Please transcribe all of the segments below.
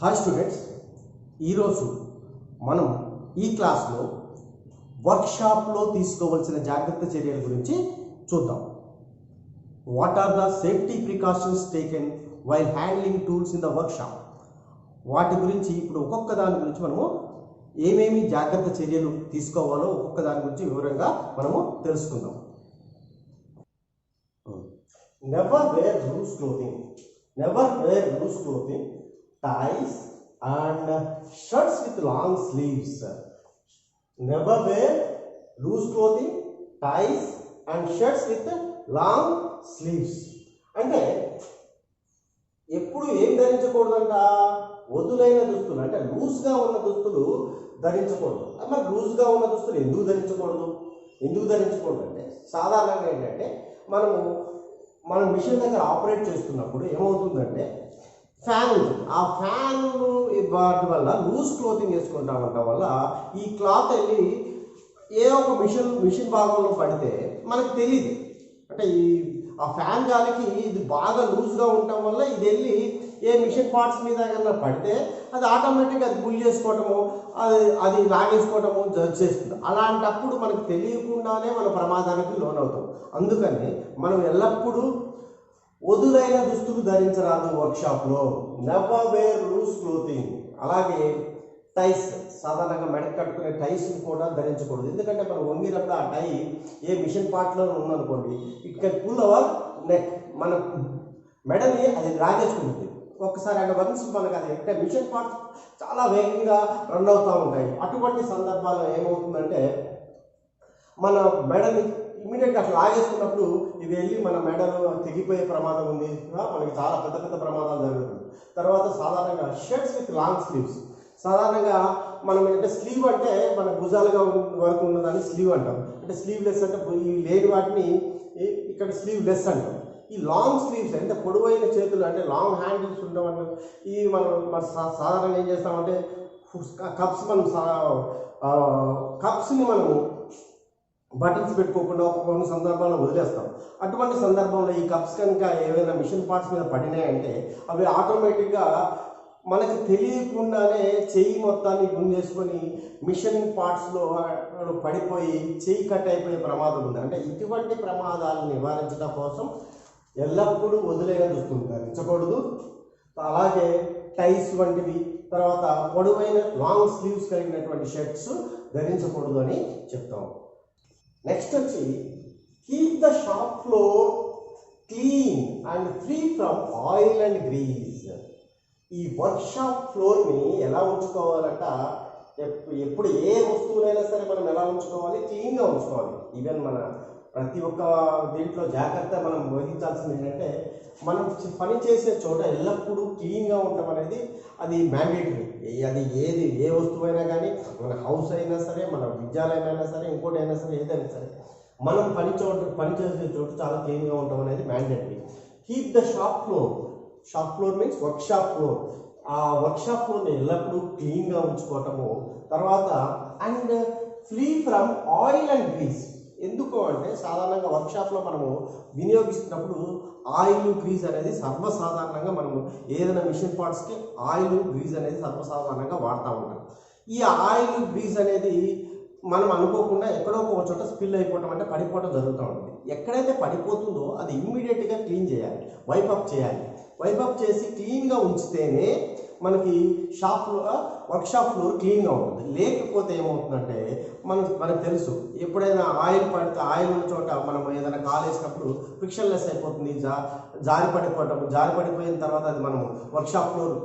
Hi students, ఈరోజు మనం ఈ క్లాస్లో వర్క్షాప్లో తీసుకోవాల్సిన జాగ్రత్త చర్యల గురించి చూద్దాం. What are the safety precautions taken while handling tools in the workshop. వాటి గురించి ఇప్పుడు ఒక్కొక్క దాని గురించి మనము ఏమేమి జాగ్రత్త చర్యలు తీసుకోవాలో ఒక్కొక్క దాని గురించి వివరంగా మనము తెలుసుకుందాం. Never wear loose clothing. Never wear loose clothing, ties and shirts with long sleeves. Never wear loose clothing, ties and shirts with long sleeves. అంటే ఎప్పుడు ఏం ధరించకూడదంట? వదులైన దుస్తులు అంటే లూజ్గా ఉన్న దుస్తులు ధరించకూడదు. మరి లూజ్గా ఉన్న దుస్తులు ఎందుకు ధరించకూడదు అంటే సాధారణంగా ఏంటంటే మనం మిషన్ దగ్గర ఆపరేట్ చేస్తున్నప్పుడు ఏమవుతుందంటే ఫ్యాన్ ఉంటుంది. ఆ ఫ్యాన్ వాటి వల్ల లూజ్ క్లోతింగ్ వేసుకుంటామంట వల్ల ఈ క్లాత్ వెళ్ళి ఏ ఒక మిషన్ భాగంలో పడితే మనకు తెలియదు. అంటే ఆ ఫ్యాన్ గాలికి ఇది బాగా లూజ్గా ఉండటం వల్ల ఇది వెళ్ళి ఏ మిషన్ పార్ట్స్ మీద ఏదైనా పడితే అది ఆటోమేటిక్గా అది పుల్ చేసుకోవటము, అది లాగేసుకోవటము చేస్తుంది. అలాంటప్పుడు మనకు తెలియకుండానే మన ప్రమాదానికి లోనవుతాం. అందుకని మనం ఎల్లప్పుడూ వదులైన దుస్తులు ధరించరాదు వర్క్షాప్లో. Never wear loose clothing. అలాగే టైస్, సాధారణంగా మెడకు కట్టుకునే టైస్ని కూడా ధరించకూడదు. ఎందుకంటే మనం వంగినప్పుడు ఆ టై ఏ మిషన్ పార్ట్లో ఉందనుకోండి, it can pull our neck, మన మెడని అది లాగేసుకుంటుంది. ఒక్కసారి అంటే వన్స్ మనకు అది అంటే మిషన్ పార్ట్స్ చాలా వేగంగా రన్ అవుతూ ఉంటాయి. అటువంటి సందర్భాల్లో ఏమవుతుందంటే మన మెడని ఇమీడియట్గా అట్లా లాగేసుకున్నప్పుడు ఇవి వెళ్ళి మన మెడలో తెగిపోయే ప్రమాదం ఉంది. మనకి చాలా పెద్ద ప్రమాదాలు జరుగుతుంది. తర్వాత సాధారణంగా షర్ట్స్ విత్ లాంగ్ స్లీవ్స్. సాధారణంగా మనం అంటే స్లీవ్ అంటే మన భుజాలుగా వరకు ఉన్నదాన్ని స్లీవ్ అంటాం. అంటే స్లీవ్లెస్ అంటే ఈ లేని వాటిని ఇక్కడ స్లీవ్లెస్ అంటాం. ఈ లాంగ్ స్లీవ్స్ అంటే పొడవైన చేతులు అంటే లాంగ్ హ్యాండిల్స్ ఉండడం. ఈ మనం సాధారణంగా ఏం చేస్తామంటే కప్స్ని మనము బటన్స్ పెట్టుకోకుండా కొన్ని సందర్భాల్లో వదిలేస్తాం. అటువంటి సందర్భంలో ఈ కప్స్ కనుక ఏవైనా మిషన్ పార్ట్స్ మీద పడినాయంటే అవి ఆటోమేటిక్గా మనకు తెలియకుండానే చెయ్యి మొత్తాన్ని గుంజేసుకొని మిషన్ పార్ట్స్లో పడిపోయి చెయ్యి కట్ అయిపోయే ప్రమాదం ఉంది. అంటే ఇటువంటి ప్రమాదాలను నివారించడం కోసం ఎల్లప్పుడూ వదిలేగా దుస్తులు ధరించకూడదు. అలాగే టైస్ వంటివి, తర్వాత పొడవైన లాంగ్ స్లీవ్స్ కలిగినటువంటి షర్ట్స్ ధరించకూడదు అని చెప్తాం. నెక్స్ట్ వచ్చి keep the shop floor clean and free from oil and grease. ఈ వర్క్షాప్ ఫ్లోర్ని ఎలా ఉంచుకోవాలంట? ఎప్పుడు ఏ వస్తువునైనా సరే మనం ఎలా ఉంచుకోవాలి? క్లీన్గా ఉంచుకోవాలి. ఈవెన్ మన ప్రతి ఒక్క దీంట్లో జాగ్రత్త మనం వహించాల్సింది ఏంటంటే మనం పని చేసే చోట ఎల్లప్పుడూ క్లీన్గా ఉండటం అనేది అది మ్యాండేటరీ. అది ఏ వస్తువైనా కానీ, మన హౌస్ అయినా సరే, మన విద్యాలయం అయినా సరే, ఇంకోటి అయినా సరే, ఏదైనా సరే మనం పని చేసే చోట చాలా క్లీన్గా ఉండటం అనేది mandatory. Keep the shop floor means workshop floor. ఆ వర్క్షాప్ ఫ్లోర్ని ఎల్లప్పుడూ క్లీన్గా ఉంచుకోవటము. తర్వాత and free from oil and grace. ఎందుకు అంటే సాధారణంగా వర్క్షాప్లో మనము వినియోగిస్తున్నప్పుడు ఆయిల్ గ్రీజ్ అనేది సర్వసాధారణంగా మనము ఏదైనా మిషన్ పార్ట్స్కి ఆయిల్ గ్రీజ్ అనేది సర్వసాధారణంగా వాడుతూ ఉంటాం. ఈ ఆయిల్ గ్రీజ్ అనేది మనం అనుకోకుండా ఎక్కడో ఒక చోట స్పిల్ అయిపోవటం అంటే పడిపోవటం జరుగుతూ ఉంటుంది. ఎక్కడైతే పడిపోతుందో అది ఇమ్మీడియట్గా క్లీన్ చేయాలి, వైపప్ చేయాలి. వైపప్ చేసి క్లీన్గా ఉంచితేనే మనకి వర్క్షాప్ ఫ్లోర్ క్లీన్గా ఉంటుంది. లేకపోతే ఏమవుతుందంటే మనకు తెలుసు, ఎప్పుడైనా ఆయిల్ పడితే ఆయిల్ ఉన్న చోట మనం ఏదైనా కాల్ వేసినప్పుడు ఫ్రిక్షన్లెస్ అయిపోతుంది, జారిపడిపోయిన తర్వాత అది మనము వర్క్షాప్ ఫ్లోర్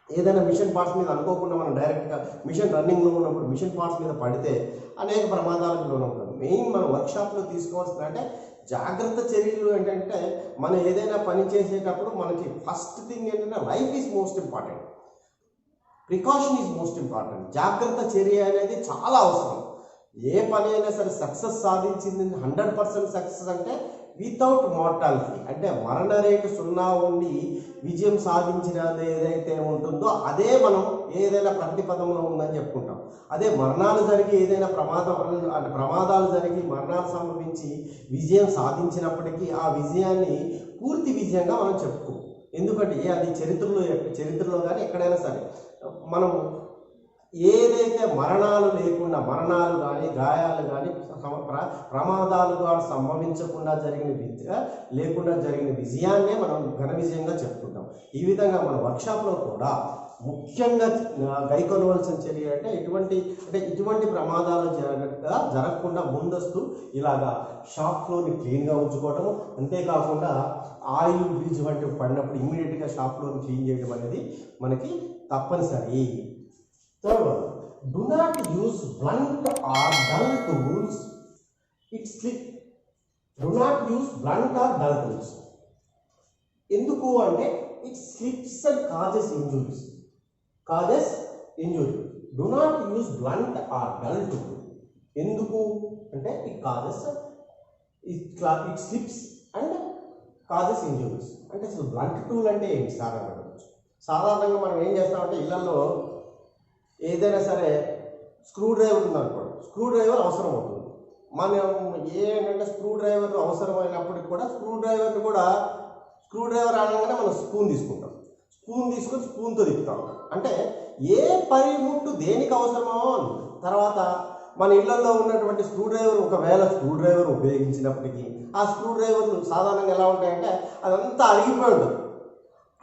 ఏదైనా మిషన్ పార్ట్స్ మీద అనుకోకుండా మనం డైరెక్ట్గా మిషన్ రన్నింగ్లో ఉన్నప్పుడు మిషన్ పార్ట్స్ మీద పడితే అనేక ప్రమాదాలకు లోనవుతాం. మెయిన్ మనం వర్క్షాప్లో తీసుకోవాల్సిన అంటే జాగ్రత్త చర్యలు ఏంటంటే మనం ఏదైనా పని చేసేటప్పుడు మనకి ఫస్ట్ థింగ్ ఏంటంటే life is most important, precaution is most important. జాగ్రత్త చర్య అనేది చాలా అవసరం. ఏ పని అయినా సరే సక్సెస్ సాధించింది 100% సక్సెస్ అంటే వితౌట్ మార్టాలిటీ, అంటే మరణ రేటు 0 ఉండి విజయం సాధించినది ఏదైతే ఉంటుందో అదే మనం ఏదైనా ప్రతిపదంలో ఉందని చెప్పుకుంటాం. అదే మరణాలు జరిగి ఏదైనా ప్రమాదాలు జరిగి మరణాలు సంభవించి విజయం సాధించినప్పటికీ ఆ విజయాన్ని పూర్తి విజయంగా మనం చెప్పుకోం. ఎందుకంటే అది చరిత్రలో కానీ ఎక్కడైనా సరే మనం ఏదైతే మరణాలు కానీ గాయాలు కానీ ప్రమాదాలు కానీ సంభవించకుండా జరిగిన విజయాన్నే మనం ఘన విజయంగా చెప్తుంటాం. ఈ విధంగా మన వర్క్షాప్లో కూడా ముఖ్యంగా గైకొనవలసిన చర్య అంటే ఇటువంటి ప్రమాదాలు జరగకుండా ముందస్తు ఇలాగా షాప్ ఫ్లోర్ని క్లీన్గా ఉంచుకోవటము, అంతేకాకుండా ఆయిల్ గ్రీజ్ వంటివి పడినప్పుడు ఇమ్మీడియట్గా షాప్ ఫ్లోర్ని క్లీన్ చేయడం అనేది మనకి తప్పనిసరి. Third one, do not use blunt or dull tools. It slip. Do not use blunt or dull tools. ఎందుకు అంటే it slips and causes injuries. Do not use blunt or dull tool. ఎందుకు అంటే it slips and causes injuries. అంటే అసలు blunt tool అంటే ఏంటి? సాధారణంగా మనం ఏం చేస్తామంటే ఇళ్లలో ఏదైనా సరే స్క్రూ డ్రైవర్ ఉందనుకోండి, స్క్రూ డ్రైవర్ అవసరం అవుతుంది. మనం ఏంటంటే స్క్రూ డ్రైవర్ అవసరమైనప్పటికి కూడా స్క్రూ డ్రైవర్ అనగానే మనం స్పూన్ తీసుకుంటాం. తీసుకొని స్పూన్తో తిప్పుతాం. అంటే ఏ పనిముట్టు దేనికి అవసరమో తర్వాత మన ఇళ్లలో ఉన్నటువంటి ఒకవేళ స్క్రూ డ్రైవర్ ఉపయోగించినప్పటికీ ఆ స్క్రూ డ్రైవర్లు సాధారణంగా ఎలా ఉంటాయంటే అదంతా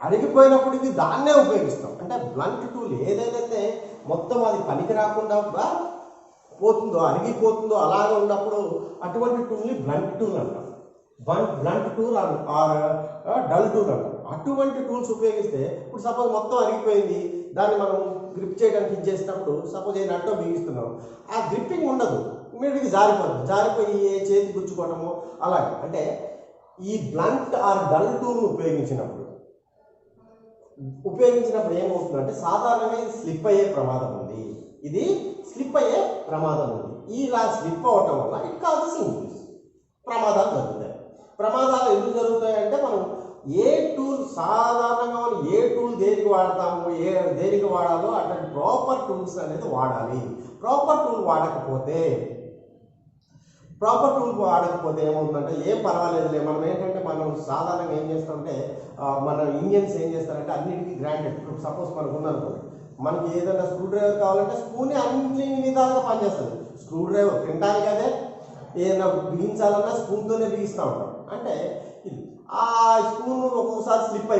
అరిగిపోయినప్పటికీ దాన్నే ఉపయోగిస్తాం. అంటే బ్లంట్ టూల్ ఏదైతే మొత్తం అది పనికి రాకుండా పోతుందో, అరిగిపోతుందో అలాగే ఉన్నప్పుడు అటువంటి టూల్ని బ్లంట్ టూల్ అంటాం. Blunt tool or dull tool అంటాం. అటువంటి టూల్స్ ఉపయోగిస్తే ఇప్పుడు సపోజ్ మొత్తం అరిగిపోయింది, దాన్ని మనం గ్రిప్ చేయడానికి ఇచ్చేసినప్పుడు సపోజ్ ఏ నట్టో బిగిస్తున్నాం, ఆ గ్రిప్పింగ్ ఉండదు, ఇమీడియట్గా జారిపోయి చేతి గుచ్చుకోవటము అలాగే. అంటే ఈ బ్లంట్ ఆర్ డల్ టూల్ని ఉపయోగించినప్పుడు ఏమవుతుందంటే సాధారణంగా ఇది స్లిప్ అయ్యే ప్రమాదం ఉంది. ఇలా స్లిప్ అవటం వల్ల ఇట్ కాజెస్ ఇంజురీస్, ప్రమాదాలు జరుగుతాయి. ప్రమాదాలు ఎందుకు జరుగుతాయంటే మనం సాధారణంగా మనం ఏ టూల్ దేనికి వాడతాము, దేనికి వాడాలో అట్లాంటి ప్రాపర్ టూల్స్ అనేది వాడాలి. ప్రాపర్ టూల్ వాడకపోతే ఏమవుతుందంటే ఏం పర్వాలేదులే, మనం సాధారణంగా ఏం చేస్తామంటే మన ఇండియన్స్ ఏం చేస్తారంటే అన్నిటికీ గ్రాంటెడ్. సపోజ్ మనకు ఉందనుకోండి, మనకి ఏదైనా స్క్రూ డ్రైవర్ కావాలంటే స్పూన్ అన్ని విధాలుగా పనిచేస్తుంది. స్క్రూ డ్రైవర్ తినడానికి అదే, ఏదైనా బిగించాలన్నా స్పూన్తోనే బిగిస్తూ ఉంటాం. అంటే ఆ స్పూన్ ఒక్కొక్కసారి స్లిప్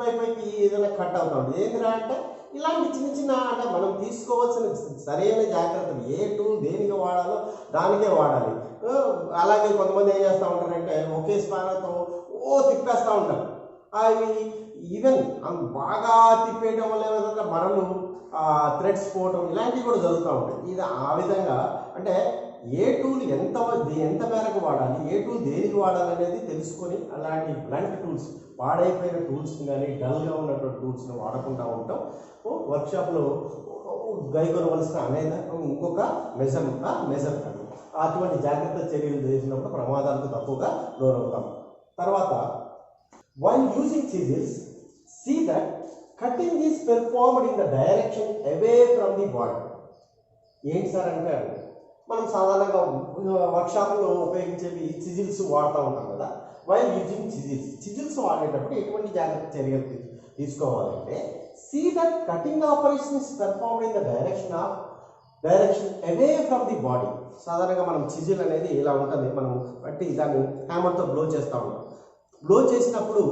అయిపోయి ఏదైనా కట్ అవుతా ఉంటుంది. ఏంటిరా అంటే ఇలాంటి చిన్న అంటే మనం తీసుకోవాల్సిన సరైన జాగ్రత్తలు, ఏ టూల్ దేనికి వాడాలో దానికే వాడాలి. అలాగే కొంతమంది ఏం చేస్తూ ఉంటారంటే ఒకే స్పానర్తో తిప్పేస్తూ ఉంటారు. అవి ఈవెన్ బాగా తిప్పేయడం వల్ల ఏమైనా మరలు థ్రెడ్స్ పోవటం ఇలాంటివి కూడా జరుగుతూ ఉంటాయి. ఇది ఆ విధంగా అంటే ఏ టూల్ ఎంత మేరకు వాడాలి, ఏ టూల్ దేనికి వాడాలి అనేది తెలుసుకొని అలాంటి బ్లంట్ టూల్స్, పాడైపోయిన టూల్స్ని కానీ డల్గా ఉన్నటువంటి టూల్స్ని వాడకుండా ఉంటాం. వర్క్షాప్లో గైకొనవలసిన అనేది ఇంకొక మెజర్ అటువంటి జాగ్రత్త చర్యలు చేసినప్పుడు ప్రమాదాలకు తక్కువగా లోనవుతాం. తర్వాత while using chisels, see that cutting is performed in the direction away from the body. ఏంటి సార్ అంటే మనం సాధారణంగా వర్క్షాప్లో ఉపయోగించేవి చిజిల్స్ వాడుతూ ఉంటాం కదా. వైల్ యూజింగ్ చిజిల్స్ వాడేటప్పుడు ఎటువంటి జాగ్రత్త చర్యలు తీసుకోవాలంటే see that cutting operation is performed in the direction away from the body. సాధారణంగా మనం చిజిల్ అనేది ఇలా ఉంటుంది, మనం బట్టి దాన్ని హ్యామర్తో బ్లో చేస్తూ ఉంటాం. బ్లో చేసినప్పుడు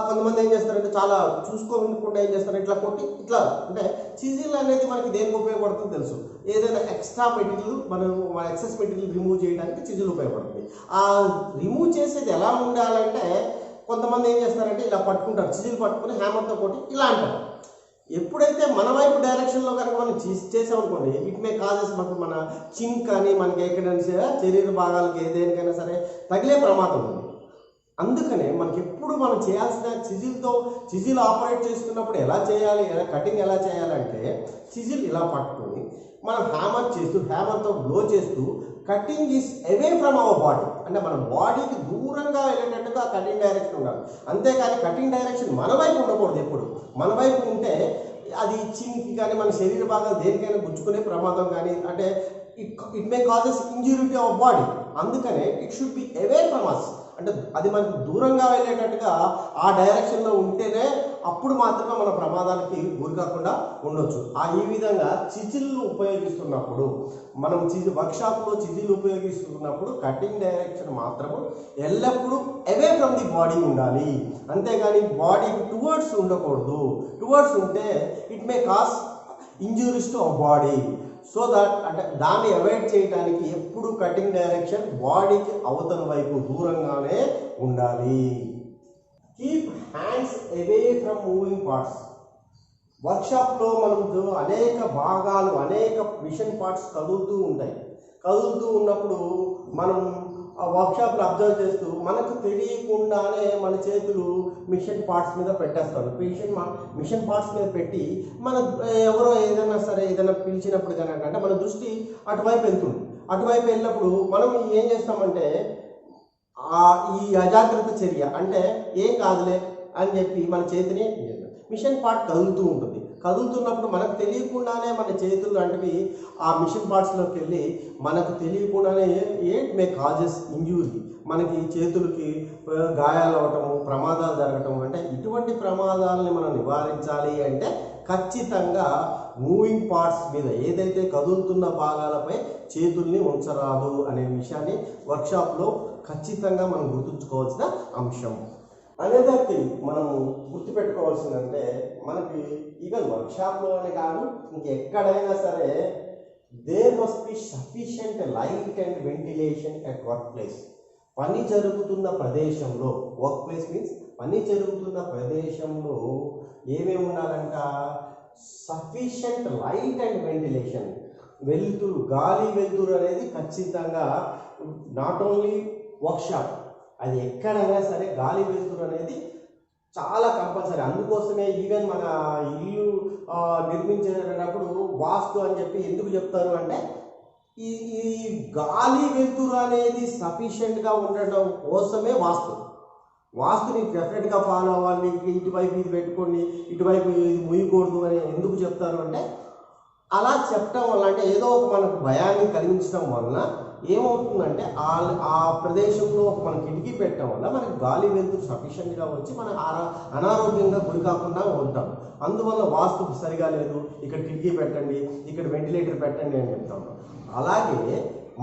కొంతమంది ఏం చేస్తారంటే చాలా చూసుకోకుండా ఏం చేస్తారు, ఇట్లా కొట్టి ఇట్లా. అంటే చిజిల్ అనేది మనకి దేనికి ఉపయోగపడుతుందో తెలుసు. ఏదైనా ఎక్స్ట్రా మెటీరియల్ మన ఎక్సెస్ మెటీరియల్ రిమూవ్ చేయడానికి చిజిల్ ఉపయోగపడుతుంది. ఆ రిమూవ్ చేసేది ఎలా ఉండాలంటే కొంతమంది ఏం చేస్తారంటే ఇలా పట్టుకుంటారు, చిజిల్ పట్టుకుని హ్యామర్తో కొట్టి ఇలా అంటారు. ఎప్పుడైతే మన వైపు డైరెక్షన్లో కనుక మనం చేసామనుకోండి, ఇట్ మే కాజెస్ మన చిన్ కానీ మనకి ఎక్కడైనా శరీర భాగాలకి దేనికైనా సరే తగిలే ప్రమాదం ఉంది. అందుకనే మనకి ఎప్పుడు మనం చేయాల్సిన చిజిల్ ఆపరేట్ చేస్తున్నప్పుడు ఎలా చేయాలి, కటింగ్ ఎలా చేయాలంటే చిజిల్ ఇలా పట్టుకొని మనం హ్యామర్తో బ్లో చేస్తూ cutting is away from our body. అంటే మన బాడీకి దూరంగా వెళ్ళేటట్టుగా కటింగ్ డైరెక్షన్ ఉండాలి. అంతేకాని కటింగ్ డైరెక్షన్ మన వైపు ఉండకూడదు. ఎప్పుడు మన వైపు ఉంటే అది చిన్కి కానీ మన శరీర భాగాలు దేనికైనా గుచ్చుకునే ప్రమాదం కానీ, అంటే it may causes injury to our body. అందుకనే it should be away from us. అంటే అది మనకు దూరంగా వెళ్ళేటట్టుగా ఆ డైరెక్షన్లో ఉంటేనే అప్పుడు మాత్రమే మన ప్రమాదానికి గురి కాకుండా ఉండొచ్చు. ఈ విధంగా చిజిల్లు ఉపయోగిస్తున్నప్పుడు మనం వర్క్షాప్లో చిజిల్ ఉపయోగిస్తున్నప్పుడు కటింగ్ డైరెక్షన్ మాత్రము ఎల్లప్పుడూ అవే ఫ్రమ్ ది బాడీ ఉండాలి, అంతేగాని బాడీకి టువర్డ్స్ ఉండకూడదు. టువర్డ్స్ ఉంటే it may cos injuries to our body. So that అంటే దాన్ని అవాయిడ్ చేయడానికి ఎప్పుడు కటింగ్ డైరెక్షన్ బాడీకి అవతల వైపు దూరంగానే ఉండాలి. Keep hands away from moving parts. వర్క్షాప్లో మనం అనేక భాగాలు, అనేక మిషన్ పార్ట్స్ కదులుతూ ఉంటాయి. కదులుతూ ఉన్నప్పుడు మనం ఆ వర్క్షాప్లో అబ్జర్వ్ చేస్తూ మనకు తెలియకుండానే మన చేతులు మిషన్ పార్ట్స్ మీద పెట్టేస్తాం. మిషన్ పార్ట్స్ మీద పెట్టి మన ఎవరో ఏదైనా సరే ఏదైనా పిలిచినప్పుడు కనుక అంటే మన దృష్టి అటువైపు వెళ్తుంది. అటువైపు వెళ్ళినప్పుడు మనం ఏం చేస్తామంటే ఈ అజాగ్రత్త చర్య అంటే ఏం కాదులే అని చెప్పి మన చేతిని మిషన్ పార్ట్ కదులుతూ ఉంటుంది. కదులుతున్నప్పుడు మనకు తెలియకుండానే మన చేతులు లాంటివి ఆ మిషన్ పార్ట్స్లోకి వెళ్ళి మనకు తెలియకుండానే ఇట్ మే కాజెస్ ఇంజ్యూరీ, మనకి చేతులకి గాయాలు అవటము, ప్రమాదాలు జరగటం. అంటే ఇటువంటి ప్రమాదాలని మనం నివారించాలి అంటే ఖచ్చితంగా మూవింగ్ పార్ట్స్ మీద ఏదైతే కదులుతున్న భాగాలపై చేతుల్ని ఉంచరాదు అనే విషయాన్ని వర్క్షాప్లో ఖచ్చితంగా మనం గుర్తుంచుకోవాల్సిన అంశం. అనేదర్ థింగ్ మనము గుర్తుపెట్టుకోవాల్సిందంటే మనకి ఈవెన్ వర్క్షాప్లోనే కాదు ఇంకెక్కడైనా సరే there must be sufficient light and ventilation at work place. పని జరుగుతున్న ప్రదేశంలో, వర్క్ ప్లేస్ మీన్స్ పని జరుగుతున్న ప్రదేశంలో ఏమేమి ఉండాలంట, సఫిషియంట్ లైట్ అండ్ వెంటిలేషన్, వెలుతురు, గాలి వెలుతురు అనేది ఖచ్చితంగా నాట్ ఓన్లీ వర్క్షాప్, అది ఎక్కడైనా సరే గాలి వెలుతురు అనేది చాలా కంపల్సరీ. అందుకోసమే ఈవెన్ మన ఇల్లు నిర్మించేటప్పుడు వాస్తు అని చెప్పి ఎందుకు చెప్తారు అంటే ఈ గాలి వెలుతురు అనేది సఫిషియెంట్గా ఉండటం కోసమే వాస్తుని డెఫినెట్గా ఫాలో అవ్వాలి. ఇటువైపు ఇది పెట్టుకోండి, ఇటువైపు ఇది ముయ్యకూడదు అని ఎందుకు చెప్తారు అంటే అలా చెప్పడం వల్ల, అంటే ఏదో ఒక మనకు భయాన్ని కలిగించడం వలన ఏమవుతుందంటే ఆ ప్రదేశంలో మనం కిటికీ పెట్టడం వల్ల మనకి గాలి వెలుతురు సఫిషియెంట్గా వచ్చి మనం అనారోగ్యంగా గురి కాకుండా ఉంటాం. అందువల్ల వాస్తు సరిగా లేదు, ఇక్కడ కిటికీ పెట్టండి, ఇక్కడ వెంటిలేటర్ పెట్టండి అని చెప్తాం. అలాగే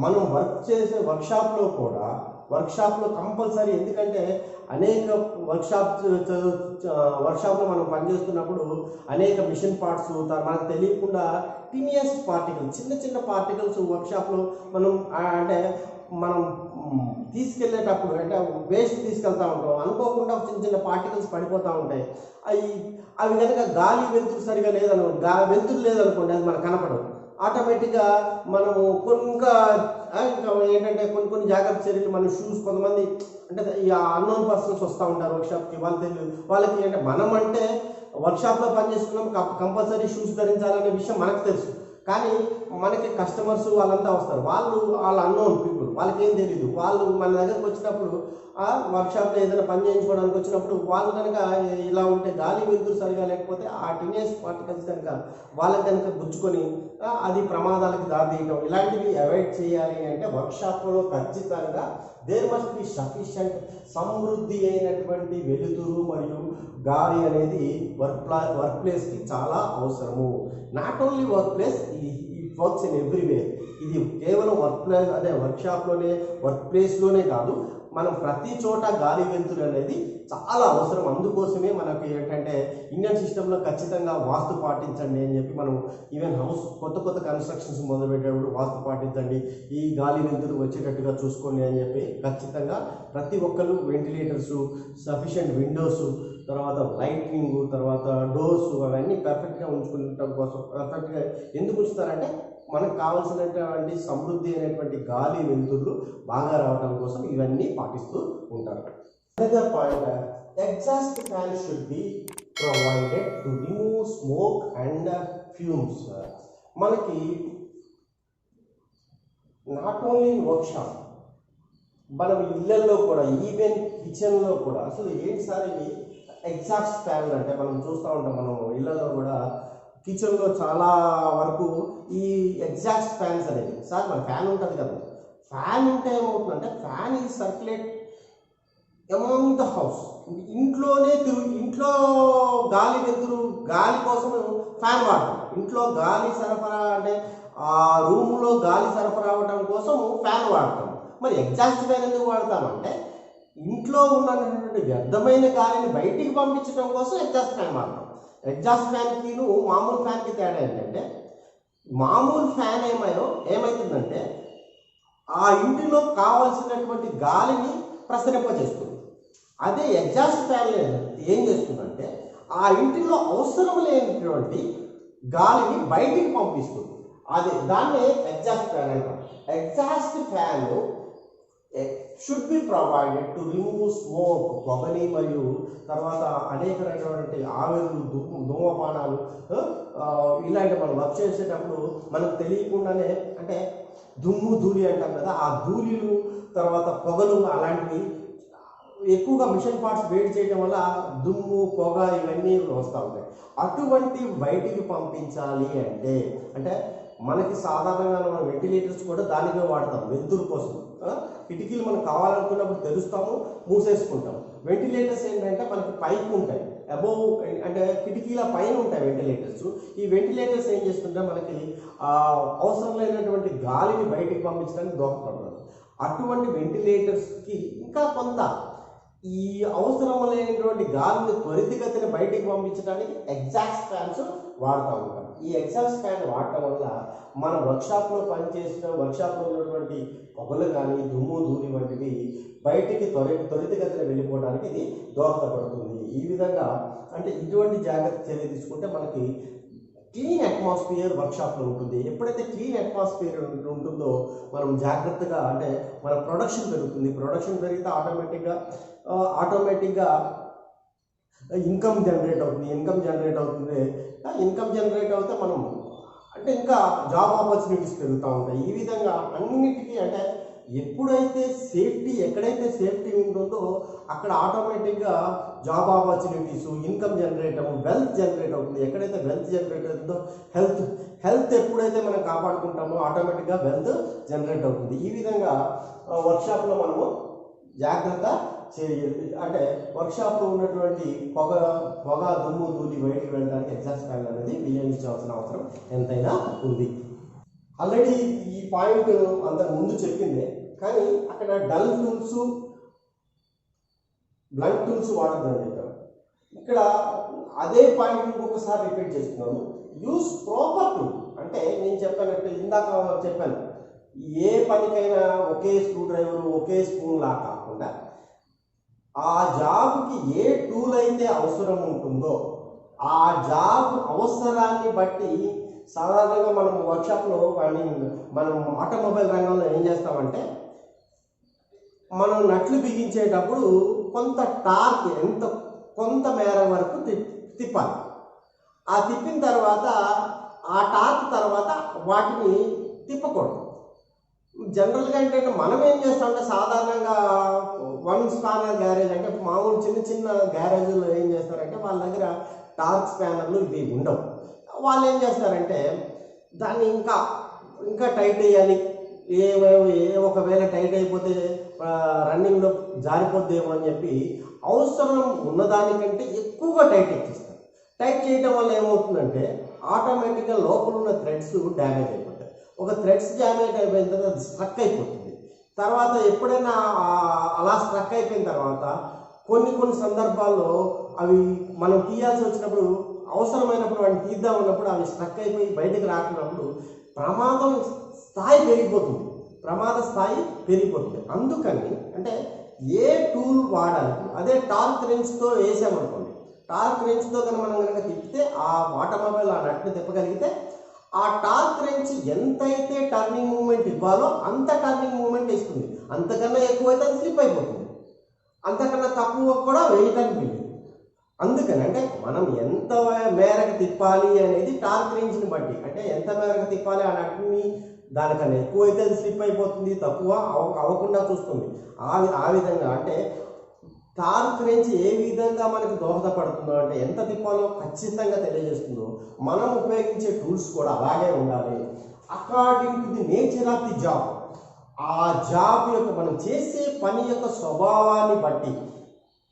మనం వర్క్ చేసే వర్క్షాప్లో కంపల్సరీ, ఎందుకంటే అనేక వర్క్షాప్లో మనం పనిచేస్తున్నప్పుడు అనేక మిషన్ పార్ట్స్ మనకు తెలియకుండా టినియస్ట్ పార్టికల్స్, చిన్న పార్టికల్స్ వర్క్షాప్లో మనం తీసుకెళ్ళేటప్పుడు అంటే వేస్ట్ తీసుకెళ్తూ ఉంటాం, అనుకోకుండా చిన్న పార్టికల్స్ పడిపోతూ ఉంటాయి. అవి కనుక గాలి వెలుతురు సరిగా వెలుతురు లేదనుకోండి, అది మనకు కనపడదు. ఆటోమేటిక్గా మనము ఇంకా ఏంటంటే కొన్ని జాగ్రత్త చర్యలు, మన షూస్, కొంతమంది అంటే ఈ అన్నోన్ పర్సన్స్ వస్తూ ఉంటారు వర్క్షాప్కి, వాళ్ళు తెలియదు, వాళ్ళకి అంటే మనం అంటే వర్క్షాప్లో పనిచేసుకున్నాం కంపల్సరీ షూస్ ధరించాలనే విషయం మనకు తెలుసు. కానీ మనకి కస్టమర్స్ వాళ్ళంతా వస్తారు, వాళ్ళ అన్నోన్ పీపుల్, వాళ్ళకేం తెలియదు. వాళ్ళు మన దగ్గరకు వచ్చినప్పుడు వర్క్షాప్లో ఏదైనా పని చేయించుకోవడానికి వచ్చినప్పుడు వాళ్ళు కనుక ఇలా ఉంటే, గాలి వెలుతురు సరిగా లేకపోతే ఆ టినేజ్ పార్టికల్స్ కనుక వాళ్ళకి కనుక గుచ్చుకొని అది ప్రమాదాలకు దారితీయడం, ఇలాంటివి అవాయిడ్ చేయాలి అంటే వర్క్షాప్లో ఖచ్చితంగా దేర్ మస్ట్ బి సఫిషియంట్, సమృద్ధి అయినటువంటి వెలుతురు మరియు గాలి అనేది వర్క్ ప్లేస్కి చాలా అవసరము. Not only work place, it works in everywhere. ఇది కేవలం వర్క్షాప్లోనే, వర్క్ ప్లేస్లోనే కాదు, మనం ప్రతి చోట గాలి వెలుతురు అనేది చాలా అవసరం. అందుకోసమే మనకి ఏంటంటే ఇండియన్ సిస్టంలో ఖచ్చితంగా వాస్తు పాటించండి అని చెప్పి మనం ఈవెన్ హౌస్ కొత్త కన్స్ట్రక్షన్స్ మొదలుపెట్టేటప్పుడు వాస్తు పాటించండి, ఈ గాలి వెలుతురు వచ్చేటట్టుగా చూసుకోండి అని చెప్పి ఖచ్చితంగా ప్రతి ఒక్కరు వెంటిలేటర్స్, సఫిషియంట్ విండోస్, తర్వాత లైటింగ్, తర్వాత డోర్స్ అవన్నీ పర్ఫెక్ట్గా ఉంచుకోవడం కోసం, పర్ఫెక్ట్గా ఎందుకు ఉంచుతారంటే మనకు కావాల్సినటువంటి సమృద్ధి అయినటువంటి గాలి వెలుతురులు బాగా రావడం కోసం ఇవన్నీ పాటిస్తూ ఉంటారు. Another point, exhaust fan should be provided to remove smoke and fumes. మనకి నాట్ ఓన్లీ వర్క్షాప్, మనం ఇళ్ళల్లో కూడా, ఈవెన్ కిచెన్లో కూడా, అసలు ఏంటి సార్ ఇవి ఎగ్జాస్ట్ ఫ్యాన్ అంటే మనం చూస్తూ ఉంటాం. మనం ఇళ్ళల్లో కూడా కిచెన్లో చాలా వరకు ఈ ఎగ్జాస్ట్ ఫ్యాన్స్ అనేవి, సార్ మన ఫ్యాన్ ఉంటుంది కదా, ఫ్యాన్ ఉంటే ఏమవుతుందంటే ఫ్యాన్ ఈ సర్క్యులేట్ అమౌంగ్ ద హౌస్, ఇంట్లోనే ఇంట్లో గాలి వెలుతురు గాలి కోసం ఫ్యాన్ వాడతాం. ఇంట్లో గాలి సరఫరా అంటే ఆ రూములో గాలి సరఫరా అవ్వడం కోసం ఫ్యాన్ వాడతాం. మరి ఎగ్జాస్ట్ ఫ్యాన్ ఎందుకు వాడతామంటే ఇంట్లో ఉన్నటువంటి వ్యర్థమైన గాలిని బయటికి పంపించడం కోసం ఎగ్జాస్ట్ ఫ్యాన్ వాడతాం. ఎగ్జాస్ట్ ఫ్యాన్కి మామూలు ఫ్యాన్కి తేడా ఏంటంటే మామూలు ఫ్యాన్ ఏమవుతుందంటే ఆ ఇంటిలో కావలసినటువంటి గాలిని ప్రసరింపజేస్తుంది. అదే ఎగ్జాస్ట్ ఫ్యాన్ ఏం చేస్తుందంటే ఆ ఇంటిలో అవసరం లేనటువంటి గాలిని బయటికి పంపిస్తుంది. దాన్నే ఎగ్జాస్ట్ ఫ్యాన్ అంటాం. Exhaust fan should be provided to remove smoke, పొగని మరియు తర్వాత అనేక రకమైనటువంటి ఆవిర్లు, ధూమపానాలు, ఇలాంటి మనం వర్క్ చేసేటప్పుడు మనకు తెలియకుండానే అంటే దుమ్ము ధూళి అంటాం కదా, ఆ ధూళిలు తర్వాత పొగలు అలాంటివి ఎక్కువగా మిషన్ పార్ట్స్ వేడి చేయడం వల్ల దుమ్ము పొగ ఇవన్నీ వస్తూ ఉంటాయి. అటువంటి బయటికి పంపించాలి అంటే మనకి సాధారణంగా మనం వెంటిలేటర్స్ కూడా దానికే వాడతాం వెలుతురు కోసం. కిటికీలు మనం కావాలనుకున్నప్పుడు తెరుస్తాము, మూసేసుకుంటాం. వెంటిలేటర్స్ ఏంటంటే మనకి పైకి ఉంటాయి, అబోవ్ అంటే కిటికీల పైన ఉంటాయి వెంటిలేటర్స్. ఈ వెంటిలేటర్స్ ఏం చేస్తుంటే మనకి అవసరం లేనటువంటి గాలిని బయటికి పంపించడానికి దోహదపడతారు. అటువంటి వెంటిలేటర్స్కి ఇంకా కొంత ఈ అవసరం లేనటువంటి గాలిని త్వరితగతిన బయటికి పంపించడానికి ఎగ్జాస్ట్ ఫ్యాన్స్ వాడుతూ ఉంటాం. ఈ ఎగ్జాస్ట్ ఫ్యాన్ వాడటం వల్ల మన వర్క్షాప్లో వర్క్షాప్లో ఉన్నటువంటి పొగలు కానీ దుమ్ము ధూళి వంటివి బయటికి త్వరితగతిన వెళ్ళిపోవడానికి ఇది దోహదపడుతుంది. ఈ విధంగా అంటే ఇటువంటి జాగ్రత్త చర్య తీసుకుంటే మనకి క్లీన్ అట్మాస్ఫియర్ వర్క్షాప్లో ఉంటుంది. ఎప్పుడైతే క్లీన్ అట్మాస్ఫియర్ ఉంటుందో మనం జాగ్రత్తగా అంటే మన ప్రొడక్షన్ పెరుగుతుంది. ప్రొడక్షన్ పెరిగితే ఆటోమేటిక్గా ఇన్కమ్ జనరేట్ అవుతుంది. ఇన్కమ్ జనరేట్ అవుతే మనం అంటే ఇంకా జాబ్ ఆపర్చునిటీస్ పెరుగుతూ ఉంటాయి. ఈ విధంగా అన్నిటికీ అంటే ఎక్కడైతే సేఫ్టీ ఉంటుందో అక్కడ ఆటోమేటిక్గా job opportunities, income generate wealth generate అవుతుంది. ఎక్కడైతే వెల్త్ జనరేట్ అవుతుందో హెల్త్ ఎప్పుడైతే మనం కాపాడుకుంటామో ఆటోమేటిక్గా వెల్త్ జనరేట్ అవుతుంది. ఈ విధంగా వర్క్షాప్లో మనము జాగ్రత్త చేయాలి. అంటే వర్క్షాప్లో ఉన్నటువంటి పొగ దుమ్ము ధూళి బయటికి వెళ్ళడానికి ఎగ్జాస్ట్ ఫ్యాన్ అనేది వినియోగించాల్సిన అవసరం ఎంతైనా ఉంది. ఆల్రెడీ ఈ పాయింట్ అంతకు ముందు చెప్పిందే, కానీ అక్కడ డల్ టూల్స్ బ్లంట్ టూల్స్ వాడద్దని చెప్పాను. ఇక్కడ అదే పాయింట్ ఇంకొకసారి రిపీట్ చేస్తున్నాను. Use proper tool. అంటే నేను చెప్పినట్టు ఇందాక చెప్పాను, ఏ పనికైనా ఒకే స్క్రూ డ్రైవర్ ఒకే స్పూన్ లా కాకుండా ఆ జాబ్కి ఏ టూల్ అయితే అవసరం ఉంటుందో ఆ జాబ్ అవసరాన్ని బట్టి సాధారణంగా మనం వర్క్షాప్లో మనం ఆటోమొబైల్ రంగంలో ఏం చేస్తామంటే మనం నట్లు బిగించేటప్పుడు కొంత టార్క్ కొంత మేర వరకు తిప్పాలి. ఆ తిప్పిన తర్వాత ఆ టార్క్ తర్వాత వాటిని తిప్పకూడదు. జనరల్గా ఏంటంటే మనం ఏం చేస్తామంటే సాధారణంగా వన్ స్పానర్ గ్యారేజ్ అంటే మామూలు చిన్న గ్యారేజ్లో ఏం చేస్తారంటే వాళ్ళ దగ్గర టార్క్ స్పానర్లు ఇవి ఉండవు. వాళ్ళు ఏం చేస్తారంటే దాన్ని ఇంకా టైట్ చేయాలి, ఒకవేళ టైట్ అయిపోతే రన్నింగ్లో జారిపోద్దేమో అని చెప్పి అవసరం ఉన్నదానికంటే ఎక్కువగా టైట్ ఎక్కిస్తారు. టైట్ చేయడం వల్ల ఏమవుతుందంటే ఆటోమేటిక్గా లోపల ఉన్న థ్రెడ్స్ డ్యామేజ్ అయిపోతాయి. ఒక థ్రెడ్స్ డ్యామేజ్ అయిపోయిన తర్వాత అది స్ట్రక్ అయిపోతుంది. తర్వాత ఎప్పుడైనా అలా స్ట్రక్ అయిపోయిన తర్వాత కొన్ని సందర్భాల్లో అవి మనం తీయాల్సి వచ్చినప్పుడు అవసరమైనప్పుడు వాటిని తీద్దామన్నప్పుడు అవి స్ట్రక్ అయిపోయి బయటకు రాకున్నప్పుడు ప్రమాద స్థాయి పెరిగిపోతుంది. అందుకని అంటే ఏ టూల్ వాడాలి, అదే టార్క్ రెంచ్తో వేసామనుకోండి, టార్క్ రెంచ్తో మనం కనుక తిప్పితే ఆ ఆటోమొబైల్ ఆ నట్ని తిప్పగలిగితే ఆ టార్క్ రెంచ్ ఎంతైతే టర్నింగ్ మూమెంట్ ఇవ్వాలో అంత టర్నింగ్ మూమెంట్ ఇస్తుంది. అంతకన్నా ఎక్కువైతే అది స్లిప్ అయిపోతుంది, అంతకన్నా తక్కువ కూడా వేయటానికి వీలు. అందుకని అంటే మనం ఎంత మేరకు తిప్పాలి అనేది టార్క్ రేంజ్ని బట్టి, అంటే ఎంత మేరకు తిప్పాలి ఆ నట్ని దానికన్నా ఎక్కువైతే అది స్లిప్ అయిపోతుంది, తక్కువ అవ్వకుండా చూస్తుంది. ఆ విధంగా అంటే టార్క్ రేంజ్ ఏ విధంగా మనకు దోహదపడుతుందో అంటే ఎంత తిప్పాలో ఖచ్చితంగా తెలియజేస్తుందో మనం ఉపయోగించే టూల్స్ కూడా అలాగే ఉండాలి. According to the nature of the job, ఆ జాబ్ యొక్క మనం చేసే పని యొక్క స్వభావాన్ని బట్టి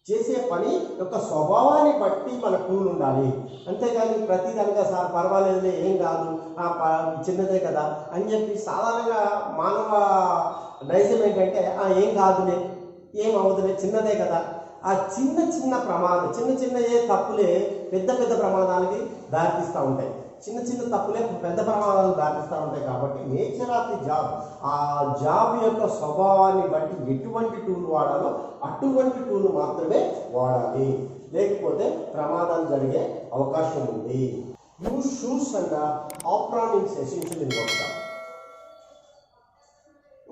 చేసే పని యొక్క స్వభావాన్ని బట్టి మన టూల్ ఉండాలి. అంతేగాని ప్రతిదానిగా సార్ పర్వాలేదులే ఏం కాదు చిన్నదే కదా అని చెప్పి సాధారణంగా మానవ నైజం ఏంటంటే ఏం కాదులే ఏం అవుతులే చిన్నదే కదా. ఆ చిన్న చిన్న ప్రమాదం చిన్న ఏ తప్పులే పెద్ద పెద్ద ప్రమాదాలకి దారితీస్తూ ఉంటాయి. చిన్న చిన్న తప్పులే పెద్ద ప్రమాదాలకు దారితీస్తూ ఉంటాయి. కాబట్టి నేచర్ ఆఫ్ ది జాబ్, ఆ జాబ్ యొక్క స్వభావాన్ని బట్టి ఎటువంటి టూల్ వాడాలో అటువంటి టూల్ మాత్రమే వాడాలి, లేకపోతే ప్రమాదాలు జరిగే అవకాశం ఉంది. Use shoes and apron is essential in workshop.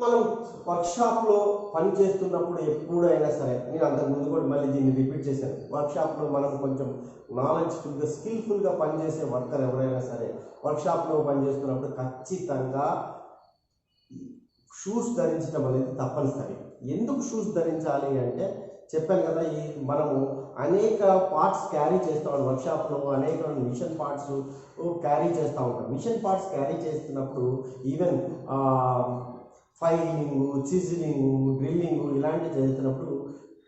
మనం వర్క్షాప్లో పని చేస్తున్నప్పుడు ఎప్పుడైనా సరే, నేను అంతకుముందు కూడా మళ్ళీ దీన్ని రిపీట్ చేశాను, వర్క్షాప్లో మనం కొంచెం నాలెడ్జ్ఫుల్గా స్కిల్ఫుల్గా పనిచేసే వర్కర్ ఎవరైనా సరే వర్క్షాప్లో పనిచేస్తున్నప్పుడు ఖచ్చితంగా షూస్ ధరించడం అనేది తప్పనిసరి. ఎందుకు షూస్ ధరించాలి అంటే చెప్పాను కదా, ఈ మనము అనేక పార్ట్స్ క్యారీ చేస్తూ ఉంటాం వర్క్షాప్లో, అనేక మిషన్ పార్ట్స్ క్యారీ చేస్తూ ఉంటాం. మిషన్ పార్ట్స్ క్యారీ చేస్తున్నప్పుడు ఈవెన్ ఫైలింగ్, చిజిలింగ్, డ్రిల్లింగ్ ఇలాంటివి చేస్తున్నప్పుడు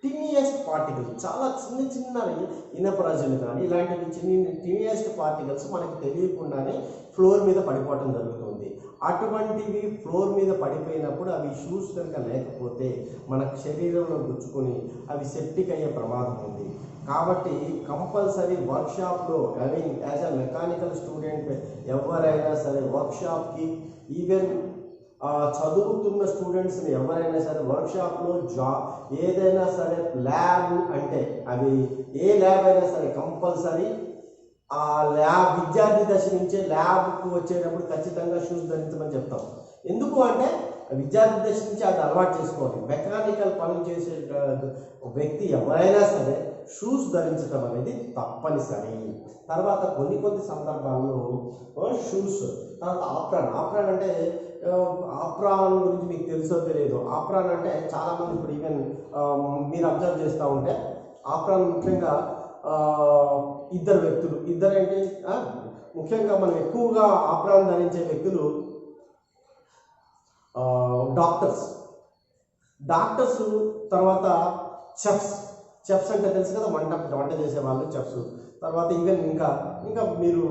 టినియస్ట్ పార్టికల్స్, చాలా చిన్న ఇనపరాజులు కానీ ఇలాంటివి టినియస్ట్ పార్టికల్స్ మనకు తెలియకుండానే ఫ్లోర్ మీద పడిపోవటం జరుగుతుంది. అటువంటివి ఫ్లోర్ మీద పడిపోయినప్పుడు అవి షూస్ కనుక లేకపోతే మన శరీరంలో గుచ్చుకొని అవి సెప్టిక్ అయ్యే ప్రమాదం ఉంది. కాబట్టి కంపల్సరీ వర్క్షాప్లో యాజ్ అ మెకానికల్ స్టూడెంట్ ఎవరైనా సరే వర్క్షాప్కి, ఈవెన్ చదువుతున్న స్టూడెంట్స్ని ఎవరైనా సరే వర్క్షాప్లో ఏదైనా సరే ల్యాబ్ అంటే అది ఏ ల్యాబ్ అయినా సరే కంపల్సరీ ఆ ల్యాబ్ విద్యార్థి దశ నుంచే ల్యాబ్కు వచ్చేటప్పుడు ఖచ్చితంగా షూస్ ధరించమని చెప్తాం. ఎందుకు అంటే విద్యార్థి దశ నుంచి అది అలవాటు చేసుకోవాలి. మెకానికల్ పనులు చేసే వ్యక్తి ఎవరైనా సరే షూస్ ధరించడం అనేది తప్పనిసరి. తర్వాత కొన్ని సందర్భాల్లో షూస్, తర్వాత ఆప్రాన్ అంటే ఆప్రాన్ గురించి మీకు తెలుసో తెలియదు. ఆప్రాన్ అంటే చాలామంది ఇప్పుడు ఈవెన్ మీరు అబ్జర్వ్ చేస్తూ ఉంటే ఆప్రాన్ ముఖ్యంగా ఇద్దరు వ్యక్తులు, ఇద్దరేంటి ముఖ్యంగా మనం ఎక్కువగా ఆప్రాన్ ధరించే వ్యక్తులు డాక్టర్స్, తర్వాత చెఫ్స్ అంటే తెలుసు కదా, వంట చేసే వాళ్ళు చెఫ్స్. తర్వాత ఈవెన్ ఇంకా మీరు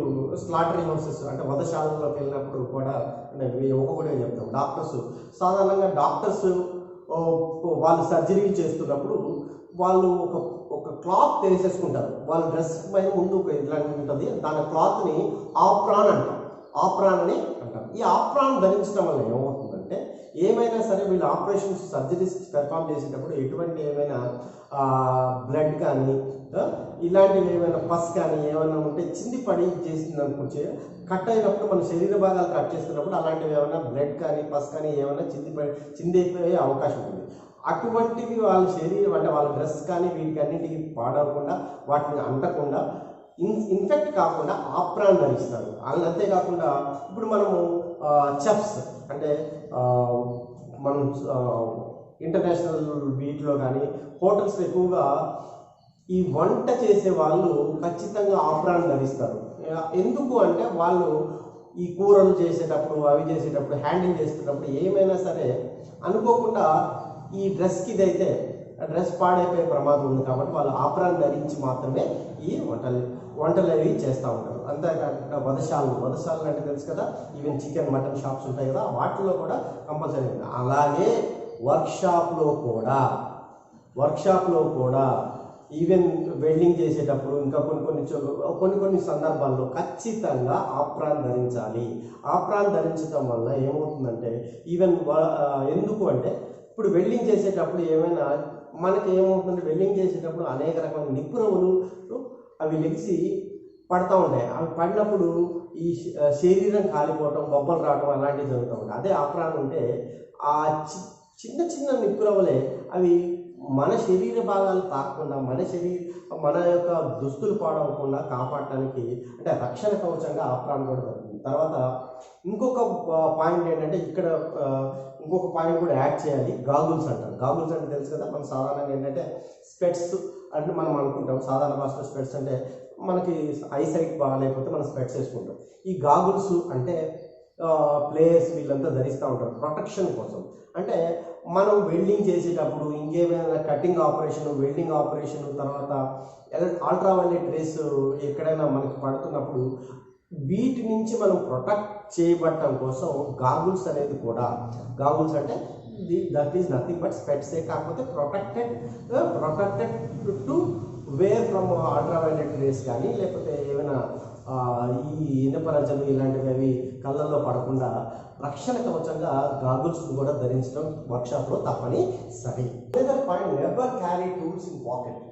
స్లాటరింగ్ హౌసెస్ అంటే వధశాలలోకి వెళ్ళినప్పుడు కూడా అంటే ఒక్కొక్కటే చెప్తాం. డాక్టర్స్ సాధారణంగా వాళ్ళు సర్జరీలు చేస్తున్నప్పుడు వాళ్ళు ఒక క్లాత్ వేసేసుకుంటారు. వాళ్ళ డ్రెస్ పైన ముందు ఇట్లాంటి ఉంటుంది, దాని క్లాత్ని ఆప్రాన్ అంటారు. ఈ ఆప్రాన్ ధరించడం వల్ల ఏమవుతుందంటే ఏమైనా సరే వీళ్ళు ఆపరేషన్స్ సర్జరీస్ పెర్ఫామ్ చేసేటప్పుడు ఎటువంటి ఏమైనా బ్లడ్ కానీ ఇలాంటివి ఏమైనా పస్ కానీ ఏమైనా ఉంటే చింది పడి చేసింది అనుకుంటే కట్ అయినప్పుడు మన శరీర భాగాలు కట్ చేస్తున్నప్పుడు అలాంటివి ఏమైనా బ్లడ్ కానీ పస్ కానీ ఏమైనా చిందిపోయే అవకాశం ఉంది. అటువంటివి వాళ్ళ శరీరం అంటే వాళ్ళ డ్రెస్ కానీ వీటికి అన్నింటికి పాడవకుండా, వాటిని అంటకుండా, ఇన్ఫెక్ట్ కాకుండా ఆప్రాన్ ధరిస్తారు. అంతేకాకుండా ఇప్పుడు మనము చెఫ్స్ అంటే మనం ఇంటర్నేషనల్ వీటిలో కానీ హోటల్స్ ఎక్కువగా ఈ వంట చేసే వాళ్ళు ఖచ్చితంగా ఆప్రాన్ ధరిస్తారు. ఎందుకు అంటే వాళ్ళు ఈ కూరలు చేసేటప్పుడు అవి చేసేటప్పుడు హ్యాండిల్ చేసేటప్పుడు ఏమైనా సరే అనుకోకుండా ఈ డ్రెస్కి ఇదైతే డ్రెస్ పాడైపోయే ప్రమాదం ఉంది. కాబట్టి వాళ్ళు ఆప్రాన్ ధరించి మాత్రమే ఈ వంటలు అవి చేస్తూ ఉంటారు. అంతేకాకుండా వధశాలలు అంటే తెలుసు కదా, ఈవెన్ చికెన్ మటన్ షాప్స్ ఉంటాయి కదా, వాటిలో కూడా కంపల్సరీ. అలాగే వర్క్షాప్లో కూడా ఈవెన్ వెల్డింగ్ చేసేటప్పుడు ఇంకా కొన్ని సందర్భాల్లో ఖచ్చితంగా ఆప్రాన్ ధరించాలి. ఆప్రాన్ ధరించడం వల్ల ఏమవుతుందంటే ఈవెన్ ఎందుకు అంటే ఇప్పుడు వెల్డింగ్ చేసేటప్పుడు ఏమైనా మనకి ఏమవుతుందంటే వెల్డింగ్ చేసేటప్పుడు అనేక రకమైన నిపుణులు అవి లెగిసి పడుతూ ఉంటాయి. అవి పడినప్పుడు ఈ శరీరం కాలిపోవటం, బొబ్బలు రావడం అలాంటివి జరుగుతూ ఉంటాయి. అదే ఆప్రాన్ ఉంటే ఆ చిన్న నిప్పురవలే అవి మన శరీర భాగాలు తాకకుండా మన యొక్క దుస్తులు పాడవకుండా కాపాడటానికి అంటే రక్షణ కవచంగా ఆప్రాన్ కూడా జరుగుతుంది. తర్వాత ఇంకొక పాయింట్ ఏంటంటే ఇక్కడ ఇంకొక పాయింట్ కూడా యాడ్ చేయాలి. గాగుల్స్ అంటారు. గాగుల్స్ అంటే తెలుసు కదా, మనం సాధారణంగా ఏంటంటే స్పెట్స్ అంటే మనం అనుకుంటాం సాధారణ భాషలో స్పెట్స్ అంటే మనకి ఐసైట్ బాగాలేకపోతే మనం స్పెట్స్ వేసుకుంటాం. ఈ గాగుల్స్ అంటే ప్లేయర్స్ వీళ్ళంతా ధరిస్తూ ఉంటారు ప్రొటెక్షన్ కోసం. అంటే మనం వెల్డింగ్ చేసేటప్పుడు ఇంకేమైనా కటింగ్ ఆపరేషన్, వెల్డింగ్ ఆపరేషన్, తర్వాత అల్ట్రావైలెట్ రేస్ ఎక్కడైనా మనకి పడుతున్నప్పుడు వీటి నుంచి మనం ప్రొటెక్ట్ చేయబడటం కోసం గాగుల్స్ అనేది కూడా, గాగుల్స్ అంటే దట్ ఈస్ నథింగ్ బట్ స్పెట్సే, కాకపోతే protected to where from ultraviolet race కానీ లేకపోతే ఏమైనా ఈ ఇనపరచలు ఇలాంటివి అవి కళ్ళల్లో పడకుండా రక్షణ కవచంగా గాగుల్స్ కూడా ధరించడం వర్క్షాప్లో తప్పని సరే. Point, never carry tools in pocket.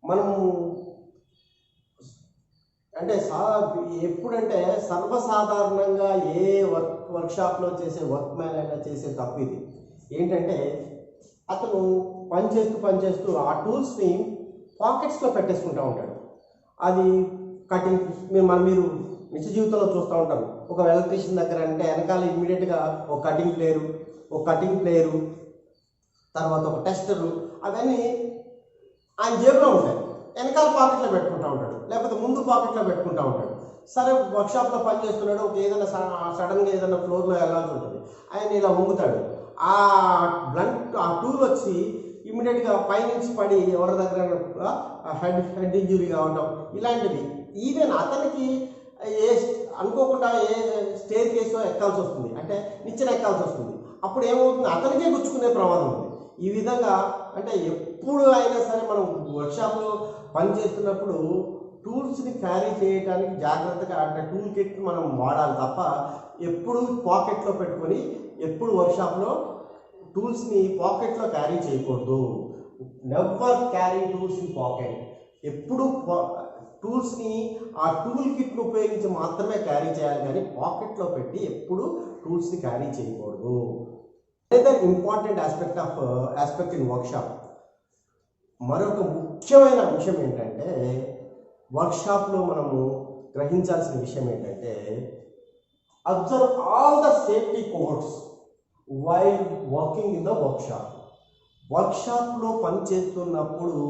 మనము అంటే ఎప్పుడంటే సర్వసాధారణంగా ఏ వర్క్షాప్లో చేసే వర్క్ మ్యాన్ అయినా చేసే తప్పు ఇది ఏంటంటే, అతను పనిచేస్తూ ఆ టూల్స్ని పాకెట్స్లో పెట్టేసుకుంటూ ఉంటాడు. అది కటింగ్ మీరు నిత్య జీవితంలో చూస్తూ ఉంటారు. ఒక ఎలక్ట్రీషియన్ దగ్గర అంటే వెనకాల ఇమ్మీడియట్గా ఒక కటింగ్ ప్లేయరు, తర్వాత ఒక టెస్టరు, అవన్నీ ఆయన జేబులో ఉంటాయి. వెనకాల పాకెట్లో పెట్టుకుంటూ ఉంటాడు, లేకపోతే ముందు పాకెట్లో పెట్టుకుంటూ ఉంటాడు. సరే వర్క్షాప్లో పని చేస్తున్నాడు, ఒక ఏదైనా సడన్గా ఏదైనా ఫ్లోర్లో వెళ్ళాల్సి ఉంటుంది, ఆయన ఇలా వంగుతాడు, ఆ టూల్ వచ్చి ఇమ్మీడియట్గా పైనుంచి పడి ఎవరి దగ్గర హెడ్ ఇంజురీ కావడం ఇలాంటివి. ఈవెన్ అతనికి అనుకోకుండా స్టేర్ కేసు ఎక్కాల్సి వస్తుంది, అంటే నిచ్చెన ఎక్కాల్సి వస్తుంది. అప్పుడు ఏమవుతుంది, అతనికే గుచ్చుకునే ప్రమాదం ఉంది. ఈ విధంగా అంటే ఎప్పుడు అయినా సరే మనం వర్క్షాప్లో పని చేస్తున్నప్పుడు టూల్స్ని క్యారీ చేయడానికి జాగ్రత్తగా, అంటే టూల్ కిట్ మనం వాడాలి తప్ప ఎప్పుడు పాకెట్లో పెట్టుకొని ఎప్పుడు వర్క్షాప్లో టూల్స్ని పాకెట్లో క్యారీ చేయకూడదు. Never carry tools in pocket. ఎప్పుడు టూల్స్ని ఆ టూల్ కిట్ను ఉపయోగించి మాత్రమే క్యారీ చేయాలి, కానీ పాకెట్లో పెట్టి ఎప్పుడు టూల్స్ని క్యారీ చేయకూడదు. Another important aspect in workshop. మరొక ముఖ్యమైన అంశం ఏంటంటే, వర్క్షాప్లో మనము గ్రహించాల్సిన విషయం ఏంటంటే, observe all the safety codes while working in the workshop. వర్క్షాప్లో పనిచేస్తున్నప్పుడు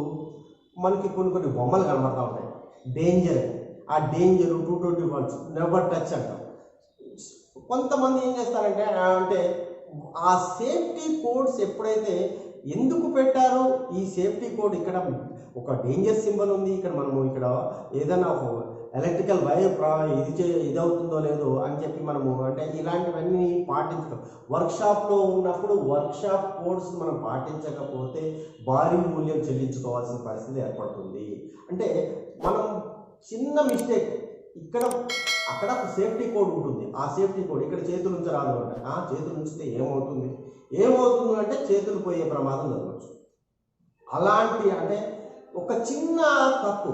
మనకి కొన్ని బొమ్మలు కనబడతా ఉంటాయి. డేంజర్, ఆ డేంజరు 221 నెవర్ టచ్ అంటాం. కొంతమంది ఏం చేస్తారంటే, అంటే ఆ సేఫ్టీ కోడ్స్ ఎప్పుడైతే ఎందుకు పెట్టారో, ఈ సేఫ్టీ కోడ్ ఇక్కడ ఒక డేంజర్ సింబల్ ఉంది, ఇక్కడ ఏదైనా ఎలక్ట్రికల్ వైర్ ఇది అవుతుందో లేదో అని చెప్పి మనము అంటే ఇలాంటివన్నీ పాటించడం. వర్క్షాప్లో ఉన్నప్పుడు వర్క్షాప్ కోడ్స్ మనం పాటించకపోతే భారీ మూల్యం చెల్లించుకోవాల్సిన పరిస్థితి ఏర్పడుతుంది. అంటే మనం చిన్న మిస్టేక్, అక్కడ సేఫ్టీ కోడ్ ఉంటుంది, ఆ సేఫ్టీ కోడ్ ఇక్కడ చేతులు ఉంచరాదు అంటే, ఆ చేతులు ఉంచితే ఏమవుతుంది అంటే చేతులు పోయే ప్రమాదం జరగవచ్చు. అలాంటి అంటే ఒక చిన్న తప్పు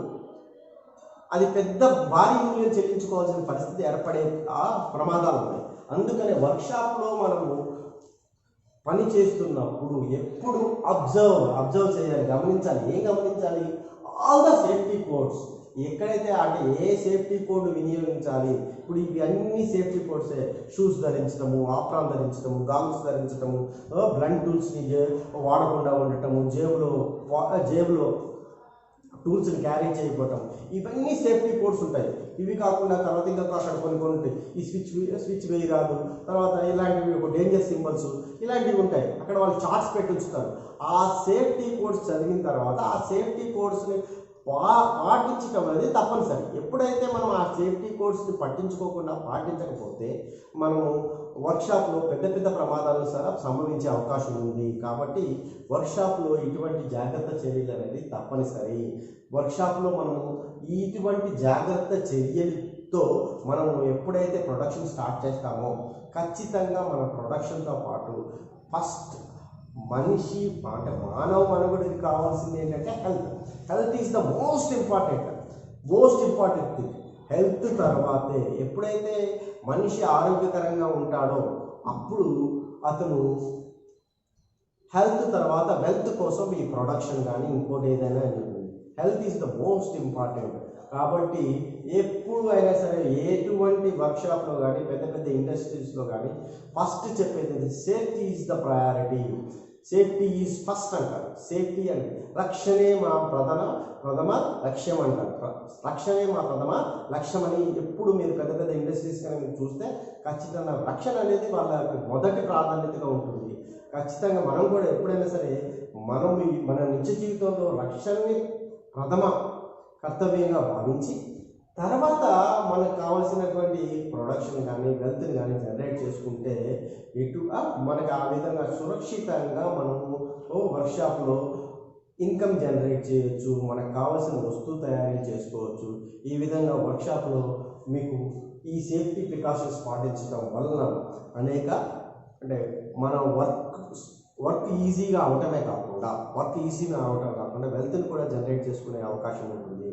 అది పెద్ద భారీ మూల్యం చెల్లించుకోవాల్సిన పరిస్థితి ఏర్పడే ప్రమాదాలు ఉన్నాయి. అందుకనే వర్క్షాప్లో మనము పని చేస్తున్నప్పుడు ఎప్పుడు అబ్జర్వ్ చేయాలి, గమనించాలి. ఏం గమనించాలి? All the safety codes. ఎక్కడైతే అంటే ఏ సేఫ్టీ కోడ్ వినియోగించాలి. ఇప్పుడు ఇవి అన్ని సేఫ్టీ కోడ్సే. షూస్ ధరించడము, ఆప్రాన్ ధరించడము, గాగుల్స్ ధరించడము, బ్లంట్ టూల్స్ని వాడకుండా ఉండటము, జేబులో టూల్స్ని క్యారీ చేయకపోవటం, ఇవన్నీ సేఫ్టీ కోడ్స్ ఉంటాయి. ఇవి కాకుండా తర్వాత ఇంకా అక్కడ కొన్ని ఉంటాయి. ఈ స్విచ్ వేయి రాదు, తర్వాత ఇలాంటివి ఒక డేంజర్ సింబల్స్ ఇలాంటివి ఉంటాయి. అక్కడ వాళ్ళు చార్ట్స్ పెట్టి ఉంచుతారు. ఆ సేఫ్టీ కోడ్స్ చదివిన తర్వాత ఆ సేఫ్టీ కోడ్స్ని పాటించడం అనేది తప్పనిసరి. ఎప్పుడైతే మనం ఆ సేఫ్టీ కోడ్స్ని పాటించకపోతే మనము వర్క్షాప్లో పెద్ద ప్రమాదాలు సంభవించే అవకాశం ఉంది. కాబట్టి వర్క్షాప్లో ఇటువంటి జాగ్రత్త చర్యలు అనేది తప్పనిసరి. వర్క్షాప్లో మనము ఇటువంటి జాగ్రత్త చర్యలతో మనము ఎప్పుడైతే ప్రొడక్షన్ స్టార్ట్ చేస్తామో ఖచ్చితంగా మన ప్రొడక్షన్తో పాటు ఫస్ట్ మనిషి అంటే మానవ మనుగడకి కావాల్సింది ఏంటంటే health is the most important thing. Health తర్వాతే, ఎప్పుడైతే మనిషి ఆరోగ్యకరంగా ఉంటాడో అప్పుడు అతను హెల్త్ తర్వాత వెల్త్ కోసం ఈ ప్రొడక్షన్ కానీ ఇంకోటి ఏదైనా ఉంటుంది. Health is the most important. కాబట్టి ఎప్పుడు అయినా సరే ఎటువంటి వర్క్షాప్లో కానీ పెద్ద ఇండస్ట్రీస్లో కానీ ఫస్ట్ చెప్పేది safety is the priority. Safety is first అంటారు. సేఫ్టీ అంటే రక్షణే మా ప్రథమ లక్ష్యం అంటారు. రక్షణే మా ప్రథమ లక్ష్యం అని ఎప్పుడు మీరు పెద్ద పెద్ద ఇండస్ట్రీస్ కానీ మీరు చూస్తే ఖచ్చితంగా రక్షణ అనేది వాళ్ళ మొదటి ప్రాధాన్యతగా ఉంటుంది. ఖచ్చితంగా మనం కూడా ఎప్పుడైనా సరే మన నిత్య జీవితంలో రక్షణని ప్రథమ కర్తవ్యంగా భావించి తర్వాత మనకు కావాల్సినటువంటి ప్రొడక్షన్ కానీ వెల్త్ని కానీ జనరేట్ చేసుకుంటే మనకు ఆ విధంగా సురక్షితంగా మనము వర్క్షాప్లో ఇన్కమ్ జనరేట్ చేయొచ్చు, మనకు కావాల్సిన వస్తువు తయారీ చేసుకోవచ్చు. ఈ విధంగా వర్క్షాప్లో మీకు ఈ సేఫ్టీ ప్రికాషన్స్ పాటించడం వలన అంటే మన వర్క్ ఈజీగా అవటమే కాకుండా వెల్త్ని కూడా జనరేట్ చేసుకునే అవకాశం ఉంటుంది.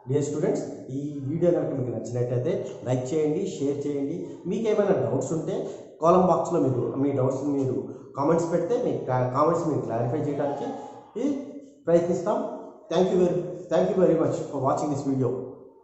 డియర్ స్టూడెంట్స్, ఈ వీడియో కనుక మీకు నచ్చినట్టయితే లైక్ చేయండి, షేర్ చేయండి. మీకు ఏమైనా డౌట్స్ ఉంటే కాలం బాక్స్లో మీ డౌట్స్ని మీరు కామెంట్స్ పెడితే మీ కామెంట్స్ మీరు క్లారిఫై చేయడానికి ప్రయత్నిస్తాం. Thank you very much for watching this video.